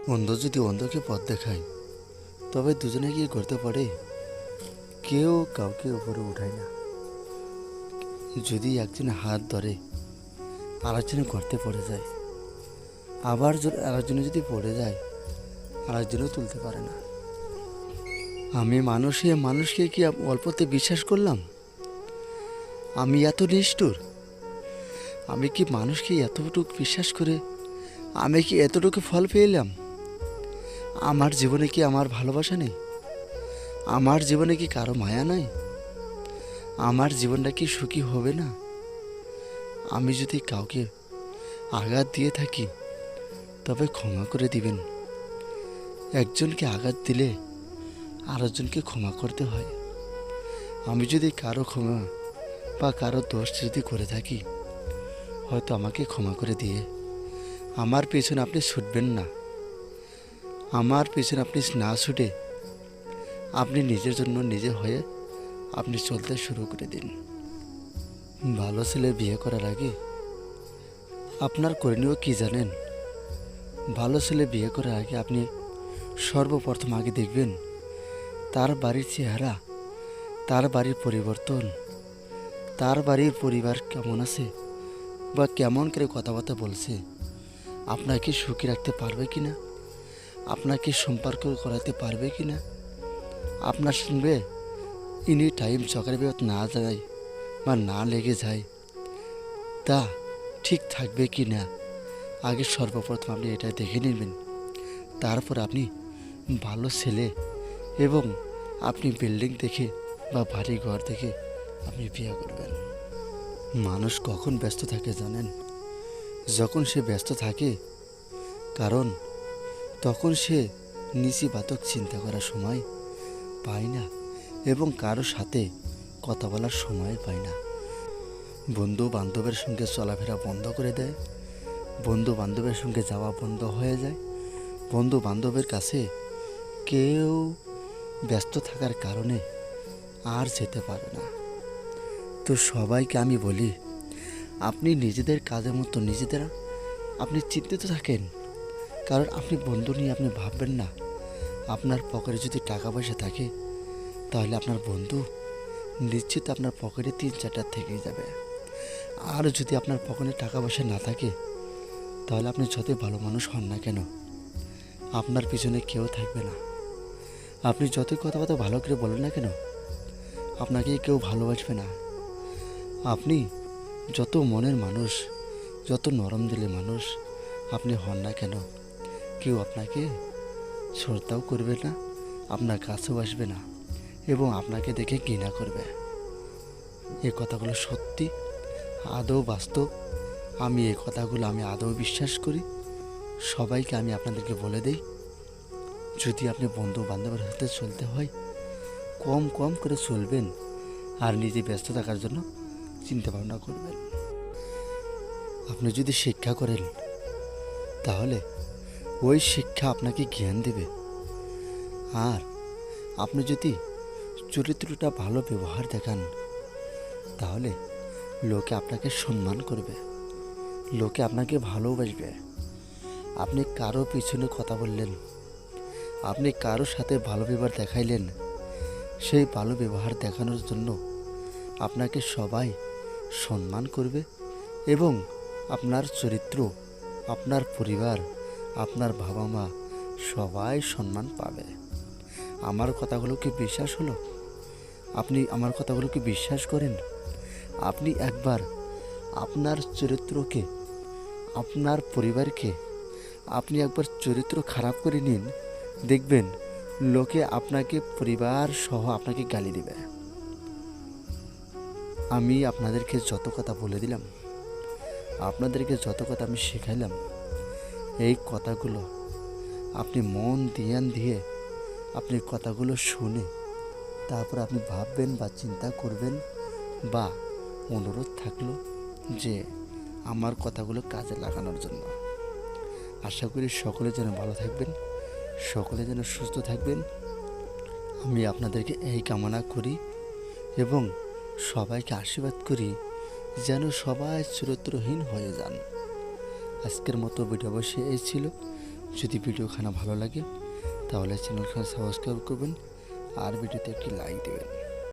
অন্ধ যদি অন্ধকে পথ দেখায়, তবে দুজনে গিয়ে করতে পারে, কেউ কাউকে উপরে উঠায় না। যদি একজনে হাত ধরে আরেকজনে গর্তে পড়ে যায়, আবার আরেকজনে যদি পড়ে যায়, আরেকজনও তুলতে পারে না। আমি মানুষকে কি অল্পতে বিশ্বাস করলাম? আমি এত নিষ্ঠুর? আমি কি মানুষকে এতটুকু বিশ্বাস করে আমি কি এতটুকু ফল পেলাম? আমার জীবনে কি আমার ভালোবাসা নেই? আমার জীবনে কি কারো মায়া নাই? আমার জীবনটা কি সুখী হবে না? আমি যদি কাউকে আঘাত দিয়ে থাকি, তবে ক্ষমা করে দিবেন। একজনকে আঘাত দিলে আরেকজনকে ক্ষমা করতে হয়। আমি যদি কারো ক্ষমা বা কারো দোষ যদি করে থাকি, হয়তো আমাকে ক্ষমা করে দিয়ে আমার পেছনে আপনি ছুটবেন না। আমার পেছনে আপনি না ছুটে আপনি নিজের জন্য নিজে হয়ে আপনি চলতে শুরু করে দিন। ভালো ছেলে বিয়ে করার আগে আপনার করণীয় কি জানেন? ভালো ছেলে বিয়ে করার আগে আপনি সর্বপ্রথম আগে দেখবেন তার বাড়ির চেহারা, তার বাড়ির পরিবর্তন, তার বাড়ির পরিবার কেমন আছে বা কেমন করে কথাবার্তা বলছে, আপনাকে সুখী রাখতে পারবে কি না, আপনাকে সম্পর্ক করাতে পারবে কি না, আপনার সঙ্গে এনি টাইম চক্রের বিপদ না যায় বা না লেগে যায়, তা ঠিক থাকবে কি না, আগে সর্বপ্রথম আপনি এটা দেখে নেবেন। তারপর আপনি ভালো ছেলে এবং আপনি বিল্ডিং দেখে বা বাড়ি ঘর দেখে আপনি বিয়ে করবেন। মানুষ কখন ব্যস্ত থাকে জানেন? যখন সে ব্যস্ত থাকে, কারণ তখন সে নিশিবাতক চিন্তা করার সময় পায় না এবং কারো সাথে কথা বলার সময় পায় না। বন্ধু বান্ধবের সঙ্গে চলাফেরা বন্ধ করে দেয়, বন্ধু বান্ধবের সঙ্গে যাওয়া বন্ধ হয়ে যায়, বন্ধু বান্ধবের কাছে কেউ ব্যস্ত থাকার কারণে আর যেতে পারে না। তো সবাইকে আমি বলি, আপনি নিজেদের কাজের মতো নিজেদের আপনি চিন্তিত থাকেন। কারণ আপনি বন্ধু নিয়ে আপনি ভাববেন না। আপনার পকেটে যদি টাকা পয়সা থাকে, তাহলে আপনার বন্ধু নিশ্চিত আপনার পকেটে 3-4টা থেকেই যাবে। আর যদি আপনার পকেটে টাকা পয়সা না থাকে, তাহলে আপনি যতই ভালো মানুষ হন না কেন, আপনার পিছনে কেউ থাকবে না। আপনি যতই কথাবার্তা ভালো করে বলেন না কেন, আপনাকে কেউ ভালোবাসবে না। আপনি যত মনের মানুষ, যত নরম দিলের মানুষ আপনি হন না কেন, কেউ আপনাকে শ্রদ্ধাও করবে না, আপনার কাছেও আসবে না এবং আপনাকে দেখে ঘৃণা করবে। এই কথাগুলো সত্যি, আদৌ বাস্তব। আমি এই কথাগুলো আদৌ বিশ্বাস করি। সবাইকে আমি আপনাদেরকে বলে দেই, যদি আপনি বন্ধু বান্ধবের সাথে চলতে হয়, কম কম করে চলবেন আর নিজে ব্যস্ত থাকার জন্য চিন্তা ভাবনা করবেন। আপনি যদি শিক্ষা করেন, তাহলে ওই শিক্ষা আপনাকে জ্ঞান দেবে। আর আপনি যদি চরিত্রটা ভালো ব্যবহার দেখান, তাহলে লোকে আপনাকে সম্মান করবে, লোকে আপনাকে ভালোবাসবে। আপনি কারো পিছনে কথা বললেন, আপনি কারোর সাথে ভালো ব্যবহার দেখাইলেন, সেই ভালো ব্যবহার দেখানোর জন্য আপনাকে সবাই সম্মান করবে এবং আপনার চরিত্র, আপনার পরিবার, আপনার বাবা মা সবাই সম্মান পাবে। আমার কথাগুলো কি বিশ্বাস হলো? আপনি আমার কথাগুলো কি বিশ্বাস করেন? আপনি একবার আপনার চরিত্রকে, আপনার পরিবারকে আপনি একবার চরিত্র খারাপ করে নিন, দেখবেন লোকে আপনাকে পরিবার সহ আপনাকে গালি দেবে। আমি আপনাদেরকে যত কথা বলে দিলাম, আপনাদেরকে যত কথা আমি শেখাইলাম, এই কথাগুলো আপনি মন ধ্যান দিয়ে আপনি কথাগুলো শুনে তারপর আপনি ভাববেন বা চিন্তা করবেন, বা অনুরোধ থাকলো যে আমার কথাগুলো কাজে লাগানোর জন্য। আশা করি সকলে যেন ভালো থাকবেন, সকলে যেন সুস্থ থাকবেন। আমি আপনাদেরকে এই কামনা করি এবং সবাইকে আশীর্বাদ করি যেন সবাই চরিত্রহীন হয়ে যান। আজকের মতো ভিডিও অবশ্যই এই ছিল। যদি ভিডিওখানা ভালো লাগে তাহলে চ্যানেলখানা সাবস্ক্রাইব করবেন আর ভিডিওতে একটি লাইক দেবেন।